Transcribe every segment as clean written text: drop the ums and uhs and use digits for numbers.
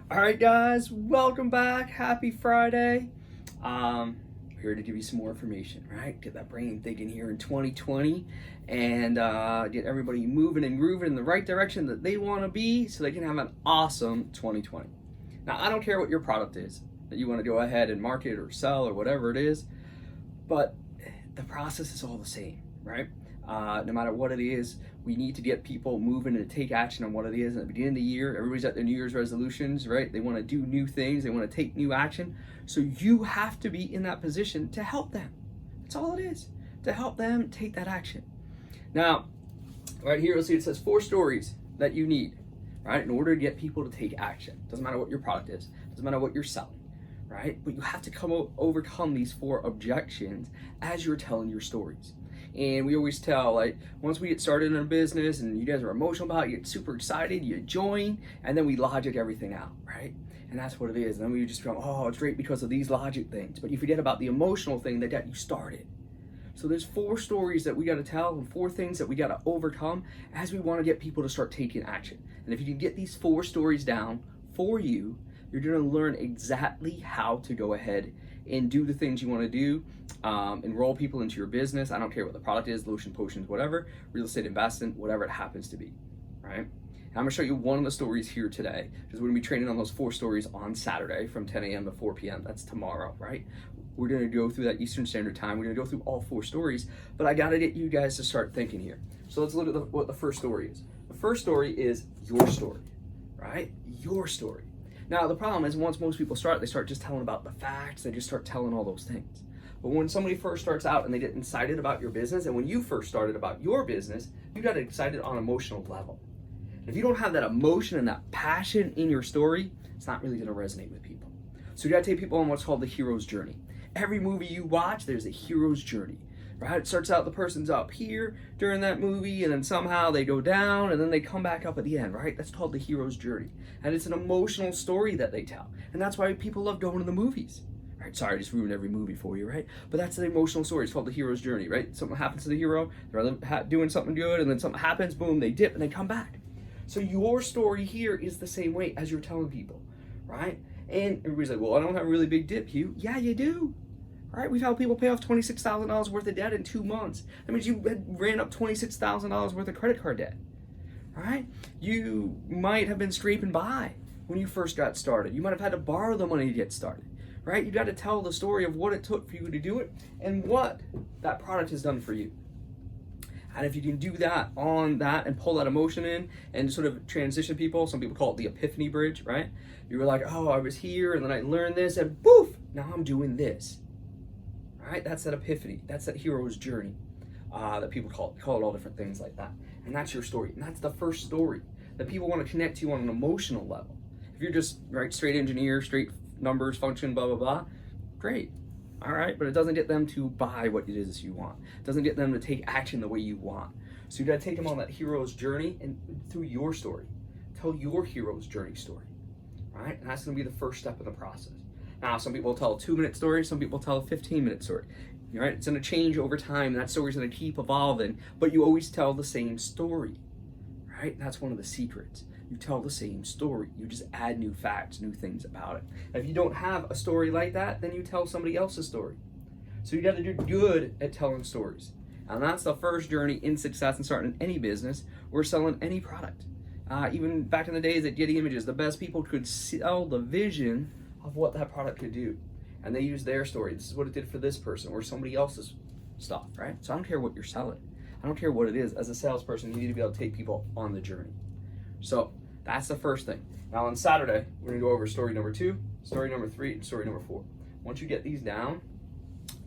All right, guys, welcome back. Happy Friday. Here to give you some more information, right? Get that brain thinking here in 2020 and get everybody moving and grooving in the right direction that they want to be so they can have an awesome 2020. Now, I don't care what your product is that you want to go ahead and market or sell or whatever it is, but the process is all the same, right? No matter what it is, we need to get people moving and take action on what it is. At the beginning of the year, everybody's at their New Year's resolutions, right? They want to do new things. They want to take new action. So you have to be in that position to help them. That's all it is, to help them take that action. Now, right here, you'll see it says 4 stories that you need, right? In order to get people to take action. Doesn't matter what your product is. Doesn't matter what you're selling, right? But you have to overcome these 4 objections as you're telling your stories. And we always tell, like, once we get started in a business and you guys are emotional about it, you get super excited, you join, and then we logic everything out, right? And that's what it is. And then we just go, oh, it's great because of these logic things. But you forget about the emotional thing that got you started. So there's 4 stories that we got to tell and 4 things that we got to overcome as we want to get people to start taking action. And if you can get these 4 stories down for you, you're going to learn exactly how to go ahead and do the things you want to do, enroll people into your business. I don't care what the product is, lotion, potions, whatever, real estate investing, whatever it happens to be, right? And I'm going to show you one of the stories here today, because we're going to be training on those 4 stories on Saturday from 10 a.m. to 4 p.m. That's tomorrow, right? We're going to go through that Eastern Standard Time. We're going to go through all 4 stories, but I got to get you guys to start thinking here. So let's look at what the first story is. The first story is your story, right? Your story. Now, the problem is once most people start, they start just telling about the facts. They just start telling all those things. But when somebody first starts out and they get excited about your business, and when you first started about your business, you got excited on an emotional level. And if you don't have that emotion and that passion in your story, it's not really going to resonate with people. So you got to take people on what's called the hero's journey. Every movie you watch, there's a hero's journey. Right? It starts out the person's up here during that movie, and then somehow they go down, and then they come back up at the end, right? That's called the hero's journey. And it's an emotional story that they tell. And that's why people love going to the movies. Right? Sorry, I just ruined every movie for you, right? But that's the emotional story. It's called the hero's journey, right? Something happens to the hero, they're doing something good, and then something happens, boom, they dip, and they come back. So your story here is the same way as you're telling people, right? And everybody's like, well, I don't have a really big dip, Hugh. Yeah, you do. All right, we've helped people pay off $26,000 worth of debt in 2 months. That means you ran up $26,000 worth of credit card debt. All right, you might have been scraping by when you first got started. You might have had to borrow the money to get started. Right? You got to tell the story of what it took for you to do it and what that product has done for you. And if you can do that on that and pull that emotion in and sort of transition people, some people call it the Epiphany bridge, right? You were like, oh, I was here and then I learned this and poof, now I'm doing this. Right? That's that epiphany. That's that hero's journey that people call it all different things like that. And that's your story. And that's the first story that people want to connect to on an emotional level. If you're just straight engineer, straight numbers, function, blah, blah, blah, great. All right. But it doesn't get them to buy what it is you want. It doesn't get them to take action the way you want. So you got to take them on that hero's journey and through your story. Tell your hero's journey story. All right. And that's going to be the first step in the process. Now, some people tell a 2-minute story, some people tell a 15-minute story. Right? It's going to change over time, and that story's going to keep evolving, but you always tell the same story. Right? And that's one of the secrets. You tell the same story. You just add new facts, new things about it. And if you don't have a story like that, then you tell somebody else's story. So you got to do good at telling stories. And that's the first journey in success in starting any business or selling any product. Even back in the days at Getty Images, the best people could sell the vision of what that product could do. And they use their story. This is what it did for this person or somebody else's stuff, right? So I don't care what you're selling. I don't care what it is. As a salesperson, you need to be able to take people on the journey. So that's the first thing. Now on Saturday, we're gonna go over story number 2, story number 3, and story number 4. Once you get these down,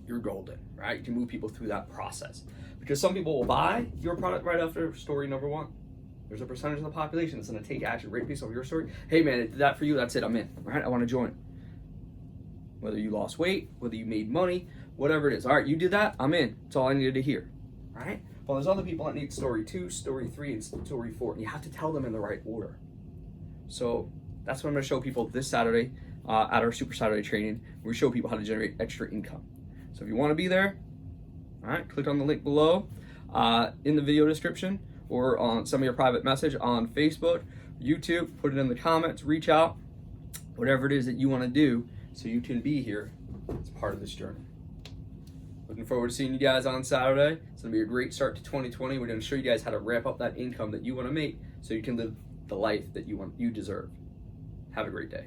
you're golden, right? You can move people through that process. Because some people will buy your product right after story number 1. There's a percentage of the population that's gonna take action right based on your story. Hey man, it did that for you, that's it, I'm in, right? I wanna join. Whether you lost weight, whether you made money, whatever it is. All right, you did that, I'm in. That's all I needed to hear, right? Well, there's other people that need story 2, story 3, and story 4, and you have to tell them in the right order. So that's what I'm gonna show people this Saturday at our Super Saturday training. We show people how to generate extra income. So if you wanna be there, all right, click on the link below in the video description or on some of your private message on Facebook, YouTube, put it in the comments, reach out. whatever it is that you want to do so you can be here as part of this journey. Looking forward to seeing you guys on Saturday. It's going to be a great start to 2020. We're going to show you guys how to ramp up that income that you want to make so you can live the life that you deserve. Have a great day.